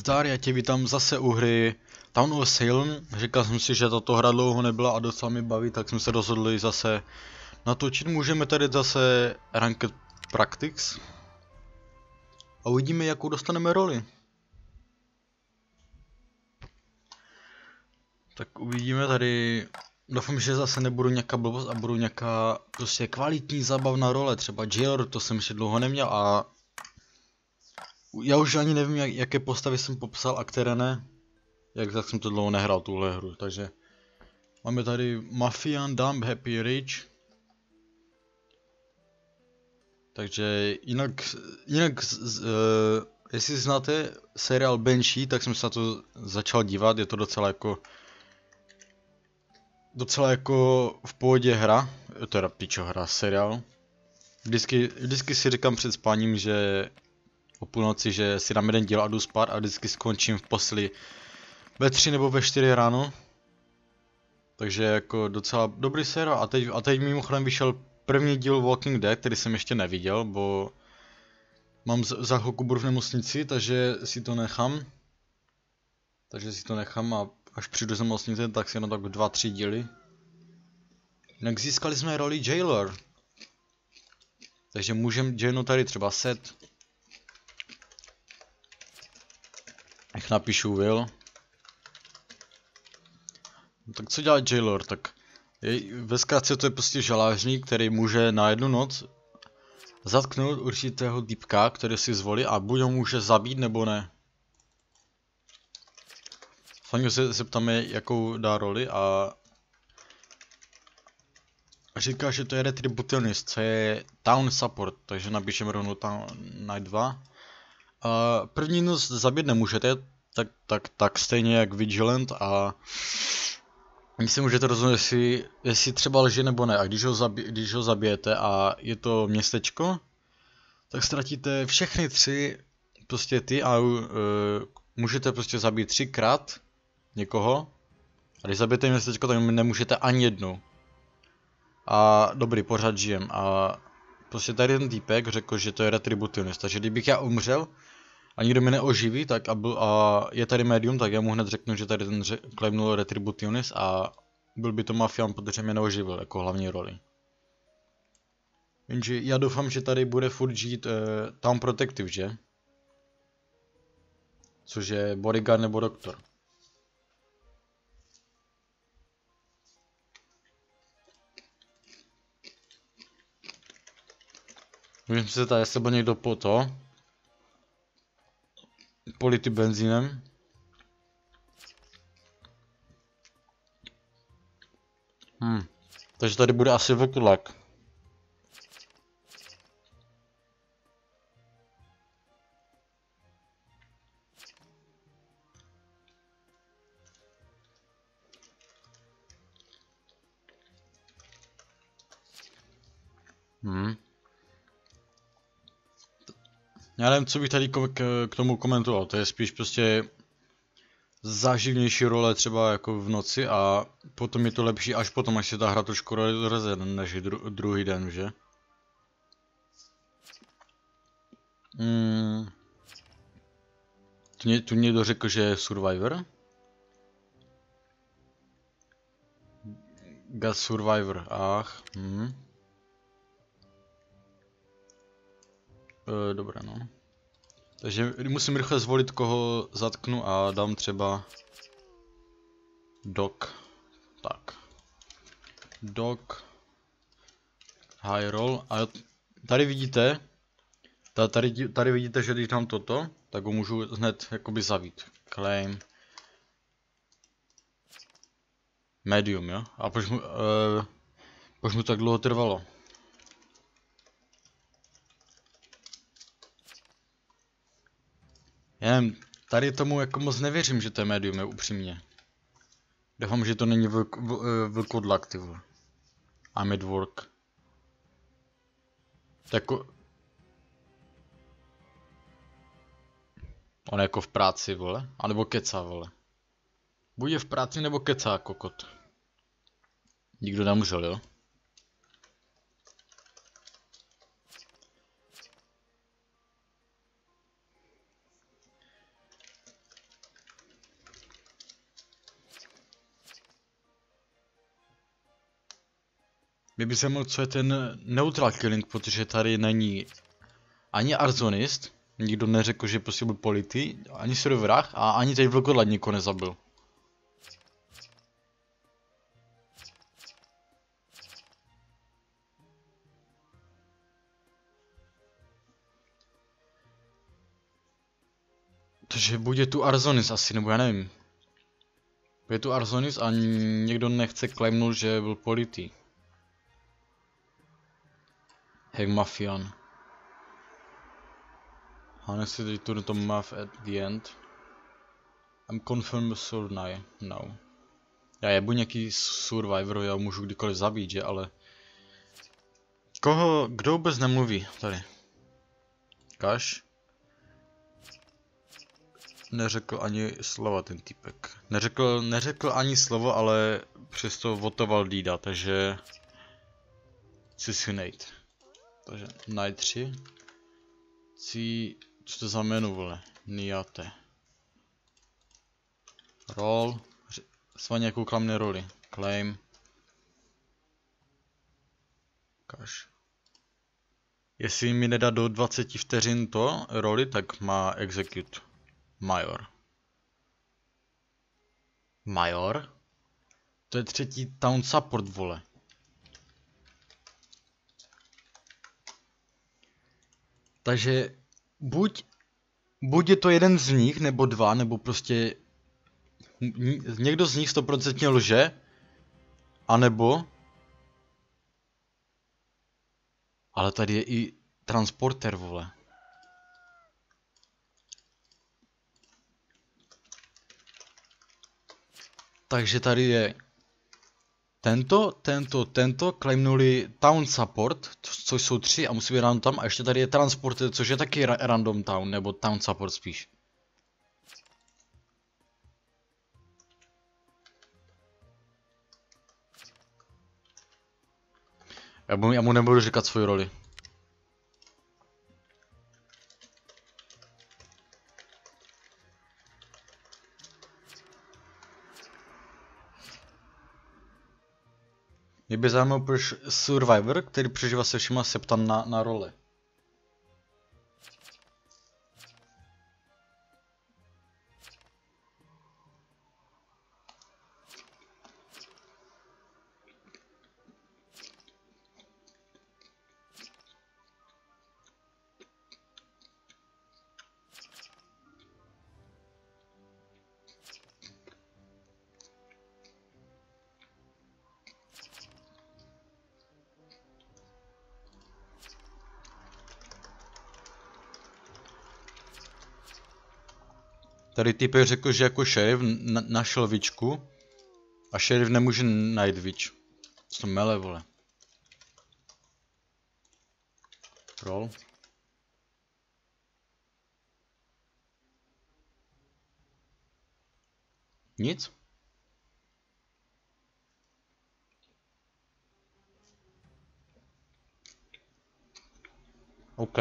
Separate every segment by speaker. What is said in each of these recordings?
Speaker 1: Zdar, já tě vítám zase u hry Town of Salem. Říkal jsem si, že tato hra dlouho nebyla a docela mi baví, tak jsme se rozhodli zase natočit. Můžeme tady zase Ranked Practice. A uvidíme, jakou dostaneme roli. Tak uvidíme tady. Doufám, že zase nebudu nějaká blbost a budu nějaká prostě kvalitní zábavná role. Třeba Jailer, to jsem ještě dlouho neměl a já už ani nevím, jaké postavy jsem popsal a které ne. Jak tak jsem to dlouho nehrál tuhle hru, takže máme tady Mafian, Dumb, Happy, Rich. Takže jinak jestli znáte seriál Banshee, tak jsem se na to začal dívat, je to docela jako v pohodě hra, teda pičo hra, seriál. Vždycky si říkám před spáním, že o půlnoci, že si dám jeden díl a jdu spát a vždycky skončím v posteli ve 3 nebo ve 4 ráno. Takže jako docela dobrý seriál a teď mimochodem vyšel první díl Walking Dead, který jsem ještě neviděl, bo mám za chvilku budu v nemocnici, takže si to nechám a až přijdu z nemocnice, tak si jenom tak 2-3 díly. Jinak získali jsme roli Jailer. Takže můžeme joinout tady třeba set. Ech napíšu Will. Tak co dělá Jailer? Tak ve zkratce to je prostě žalářník, který může na jednu noc zatknout určitého týpka, který si zvolí a buď ho může zabít nebo ne. Sami se ptáme, jakou dá roli a říká, že to je retributionist, co je town support, takže napíšeme rovnou town night 2. První noc zabít nemůžete, tak stejně jak Vigilant a vy si můžete rozhodnout, jestli třeba lže nebo ne. A když ho zabijete a je to městečko, tak ztratíte všechny 3 prostě ty a můžete prostě zabít 3krát někoho. A když zabijete městečko, tak nemůžete ani jednou. A dobrý, pořád žijem. A prostě tady ten týpek řekl, že to je retributionist. Takže kdybych já umřel a nikdo mě neoživí, tak a je tady medium, tak já mu hned řeknu, že tady ten claimnul retributionist a byl by to mafián, protože mě neoživil jako hlavní roli. Jenže já doufám, že tady bude furt žít Town Protective, že? Což je bodyguard nebo doktor. Můžeme se tady, jestli byl někdo polity benzínem. Takže tady bude asi vlklak. Já nevím, co bych tady k tomu komentoval, to je spíš prostě záživnější role třeba jako v noci a potom je to lepší až potom, až se ta hra trošku rozjede, než druhý den, že? Tu někdo řekl, že je Survivor? God Survivor, ach, dobré no. Takže musím rychle zvolit, koho zatknu a dám třeba Doc. Tak. Doc. High roll. A tady vidíte, tady vidíte, že když dám toto, tak ho můžu hned jakoby zavít. Claim. Medium, jo? A proč mu tak dlouho trvalo? Já nevím, tady tomu jako moc nevěřím, že to je medium, je upřímně. Doufám, že to není vlkodlak, ty vole. I'm at work. Jako... On je jako v práci, vole. A nebo kecá, vole. Buď je v práci, nebo kecá, kokot. Nikdo nemůžel, jo? Mě by zajímalo, co je ten neutral killing, protože tady není ani arzonist, nikdo neřekl, že prostě byl polity, ani serverách a ani tady vlkodlad nikoho nezabil. Takže buď je tu Arzonis asi, nebo já nevím. Je tu Arzonis a někdo nechce claimnout, že byl polity. Hack Mafian. Honestly, they turned to math at the end. I'm confirmed survive now. Já jebu nějaký survivor, já můžu kdykoliv zabít, že, ale... Kdo vůbec nemluví tady? Kaš? Neřekl ani slova ten týpek. Neřekl ani slovo, ale přesto votoval Dida, takže... Assassinate. Takže Night 3. Co to za jméno, vole? Niate. Roll. Svaně jakou klamné roli. Claim. Kaž. Jestli mi nedá do 20 vteřin to roli, tak má execute. Major. Major? To je třetí town support, vole. Takže buď je to jeden z nich, nebo dva, nebo prostě někdo z nich 100% lže, anebo... Ale tady je i transporter, vole. Takže tady je tento claimnuli town support, což jsou 3 a musí být random tam, a ještě tady je transporter, což je taky random town, nebo town support spíš. Já mu nebudu říkat svoji roli. Mě by zajímalo, proč Survivor, který přežívá se všema, se ptá na roli. Tady typek řekl, že jako šerif našel vičku a šerif nemůže najít vič. Co to mele, vole. Roll. Nic? OK.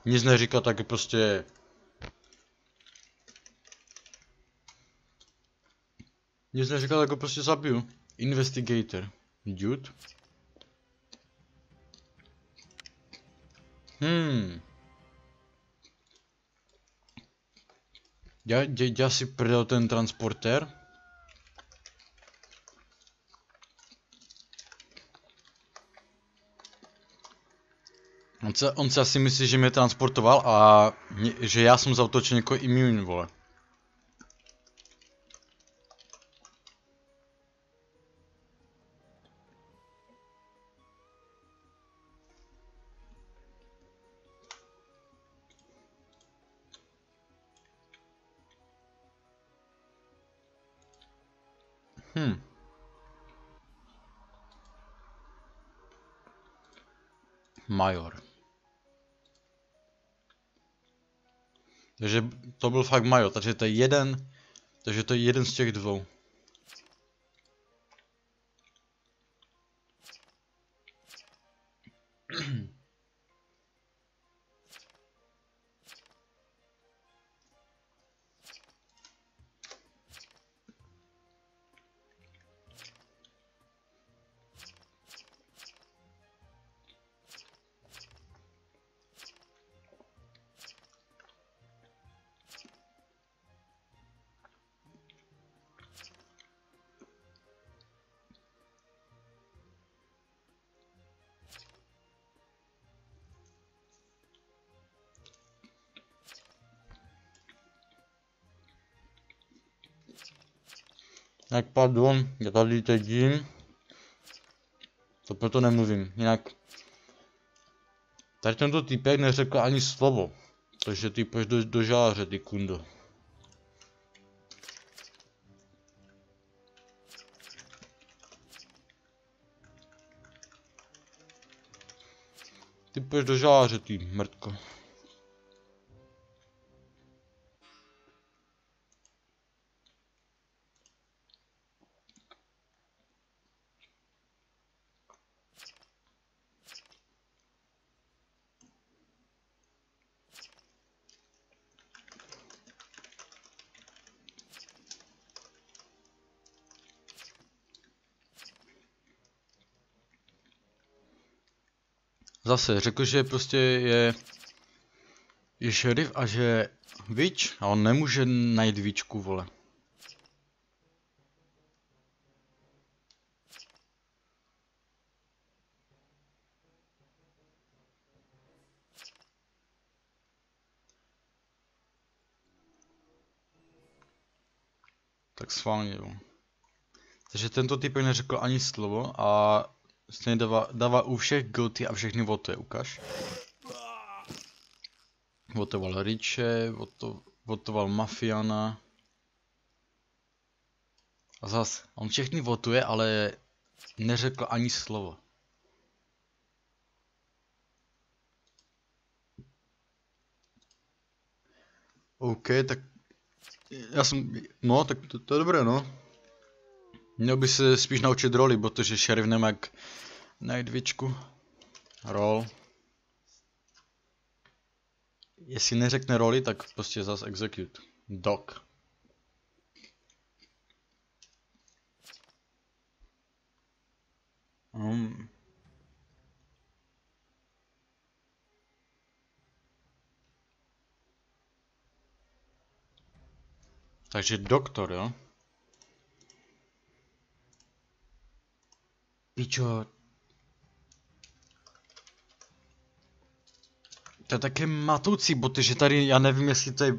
Speaker 1: Nic neříká, tak je prostě... Nic neříká, tak ho prostě zabiju. Investigator. Dude. Já si prdel ten transportér. On se asi myslí, že mě transportoval a že já jsem zautočil někoho immune, vole. Major. Takže to byl fakt Major, takže to je jeden z těch dvou. Tak pardon, já tady teď jím. To proto nemluvím. Jinak tady tento týpek neřekl ani slovo. Takže ty pojď do žáře, ty kundo. Ty pojď do žáře, ty mrtko. Zase řekl, že prostě je šerif a že vič a on nemůže najít víčku, vole. Tak schválně, jo. Takže tento typ neřekl ani slovo a stejně dává u všech guilty a všechny votuje, ukaž. Votoval Riche, votoval Mafiana. A zas, on všechny votuje, ale neřekl ani slovo. OK, tak já jsem, no, tak to je dobré, no. Měl by se spíš naučit roli, protože šerif nemá jak najít víčku. Roll. Jestli neřekne roli, tak prostě zas execute. Doc. Takže doktor, jo? Pičo. To je také matoucí, protože tady, já nevím, jestli to je...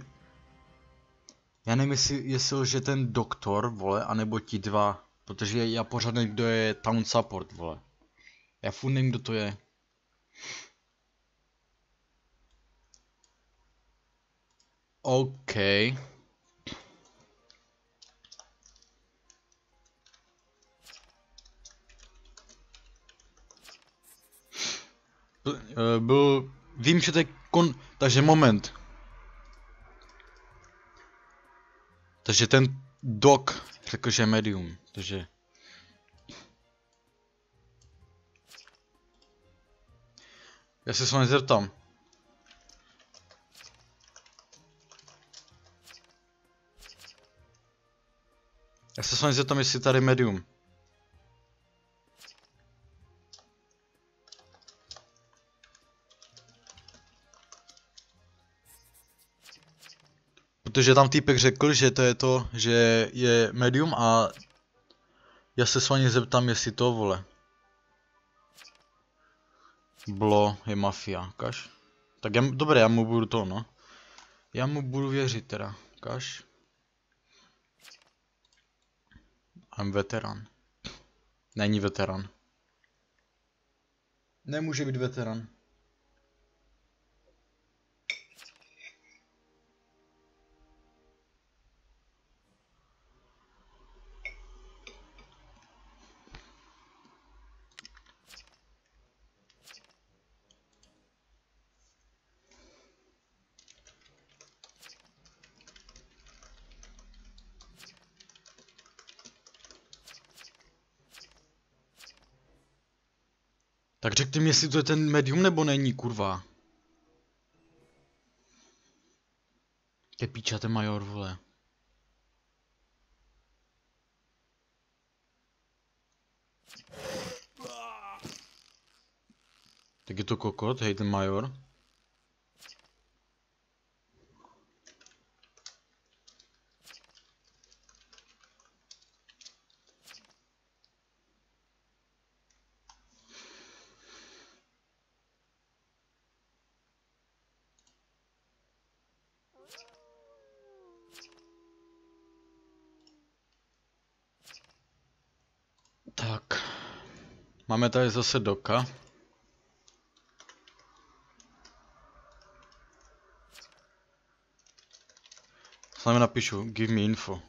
Speaker 1: Já nevím, jestli že ten doktor, vole, anebo ti dva. Protože já pořád nevím, kdo je town support, vole. Já furt nevím, kdo to je. OK. Vím, že to je takže moment. Takže ten Doc řekl, že je medium, takže... Já se s vámi zeptám. Já se s vámi zeptám, jestli tady je medium. Protože tam týpek řekl, že to je to, že je medium a já se s vámi zeptám, jestli to, vole. Blo je mafia, kaž. Tak dobré, já mu budu to, no. Já mu budu věřit teda, kaž. I'm veteran. Není veteran. Nemůže být veteran. Tak řekni mi, jestli to je ten medium nebo není, kurva. Je píčate major, vole. Tak je to kokot, hej, ten major. Máme tady zase doka. Sami napíšu, give me info.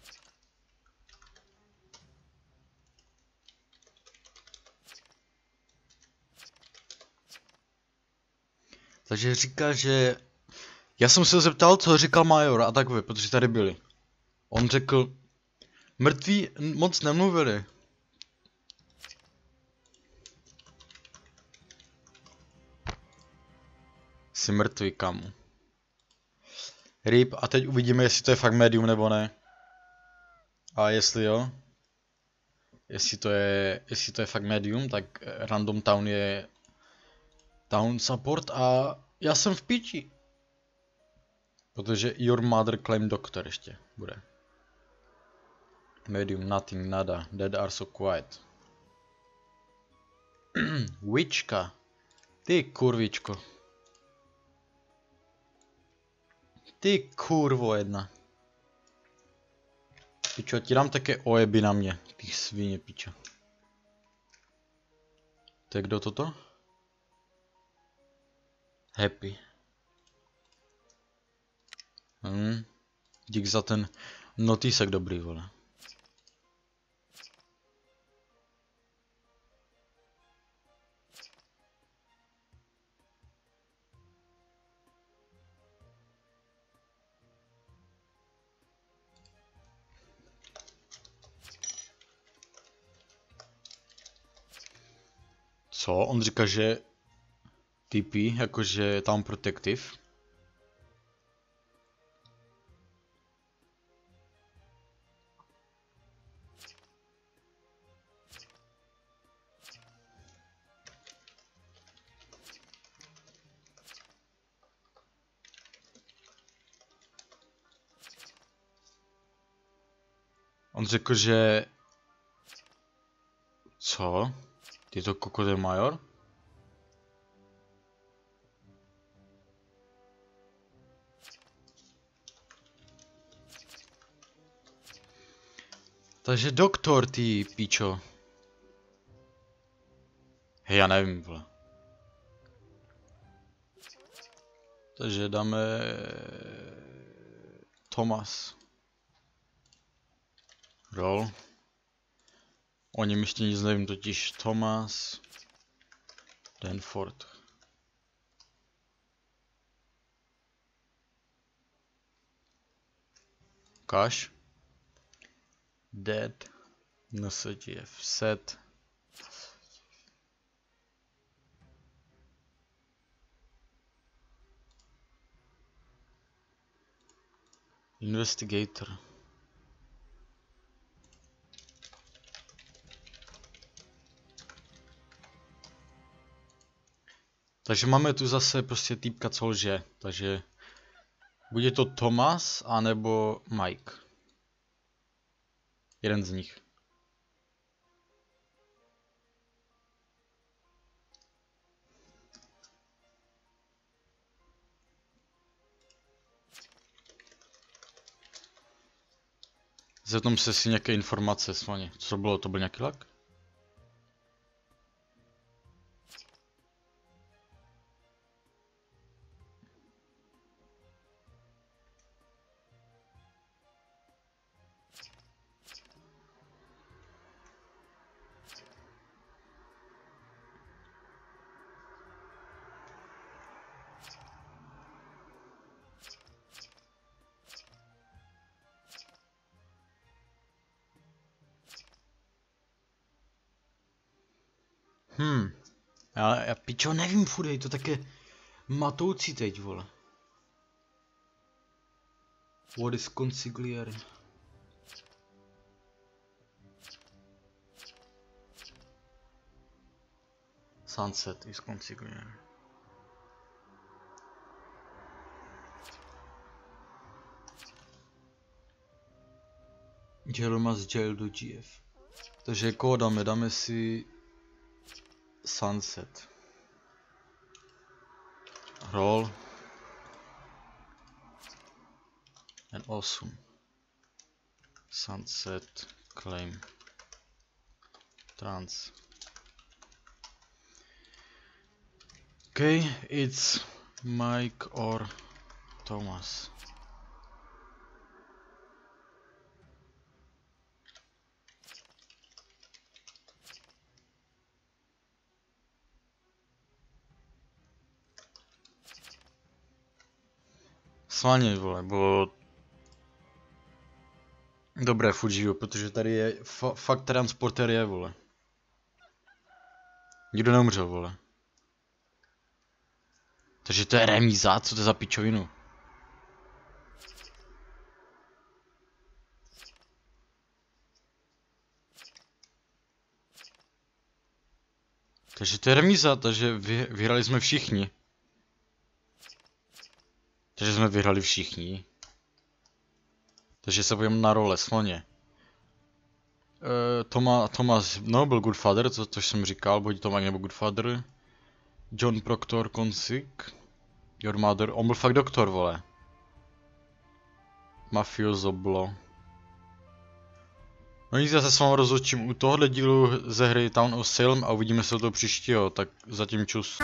Speaker 1: Takže říká, že... Já jsem se zeptal, co říkal major a takové, protože tady byli. On řekl, mrtví moc nemluvili. Jsi mrtvý, kamu. RIP, a teď uvidíme, jestli to je fakt medium nebo ne. A jestli jo, jestli to je fakt medium, tak Random Town je Town Support a já jsem v píči. Protože Your Mother Claim Doctor ještě bude. Medium, nothing, nada, dead are so quiet. Witchka. Ty kurvičko. Ty kurvo jedna. Pičo, ti dám také ojeby na mě. Ty svině, pičo. To je kdo toto? Happy. Dík za ten notísek dobrý, vole. Co? On říká, že TP, jakože Town Protective. On řekl, že... Co? Je to kokode major? Takže doktor, ty píčo. Hej, já nevím, vole. Takže dáme... Thomas. Roll. O něm ještě nic nevím, totiž Thomas Danford. Cash. Dead. NSGF. Set. Investigator. Takže máme tu zase prostě týpka, co lže. Takže bude to Thomas anebo Mike. Jeden z nich. Zeptám se si nějaké informace s vámi. Co bylo? To byl nějaký lak? Já pičo nevím, furt je to také matoucí teď, vole. What is consigliere? Sunset is consigliere. Jailmas jail do GF. Takže koho dáme? Dáme si Sunset. Roll. And awesome. Sunset claim. Trans. Okay, it's Mike or Thomas. Sváně, vole, bo... Dobré, furt žiju, protože tady je fakt transporter je, vole. Nikdo neumřel, vole. Takže to je remíza, co to je za pičovinu? Takže to je remíza, takže vyhrali jsme všichni. Takže jsme vyhrali všichni. Takže se pojďme na role, sloně. Thomas, no, byl Goodfather, což jsem říkal, buď Tomak nebo Goodfather. John Proctor Consig. Your Mother, on byl fakt doktor, vole. Mafioso bylo. No nic, já se s vámi rozhodčím u tohohle dílu ze hry Town of Salem a uvidíme se do toho příštího, tak zatím čus.